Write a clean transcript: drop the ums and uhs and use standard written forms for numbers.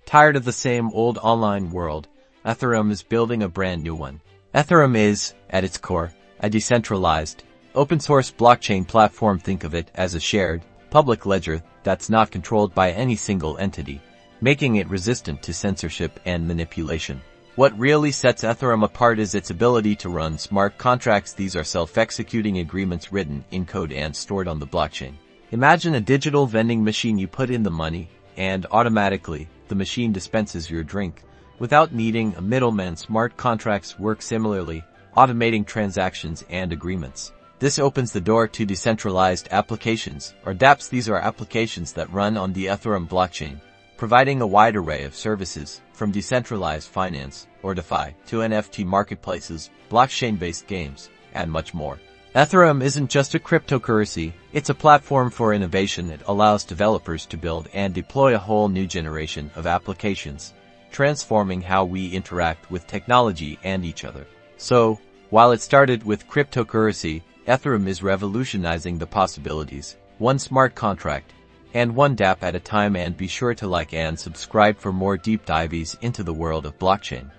Tired of the same old online world, Ethereum is building a brand new one. Ethereum is, at its core, a decentralized, open-source blockchain platform. Think of it as a shared, public ledger that's not controlled by any single entity, making it resistant to censorship and manipulation. What really sets Ethereum apart is its ability to run smart contracts. These are self-executing agreements written in code and stored on the blockchain. Imagine a digital vending machine. You put in the money, and automatically, the machine dispenses your drink, without needing a middleman. Smart contracts work similarly, automating transactions and agreements. This opens the door to decentralized applications, or dApps. These are applications that run on the Ethereum blockchain, providing a wide array of services, from decentralized finance, or DeFi, to NFT marketplaces, blockchain-based games, and much more. Ethereum isn't just a cryptocurrency, it's a platform for innovation. It allows developers to build and deploy a whole new generation of applications, transforming how we interact with technology and each other. So, while it started with cryptocurrency, Ethereum is revolutionizing the possibilities, one smart contract, and one dApp at a time. And be sure to like and subscribe for more deep dives into the world of blockchain.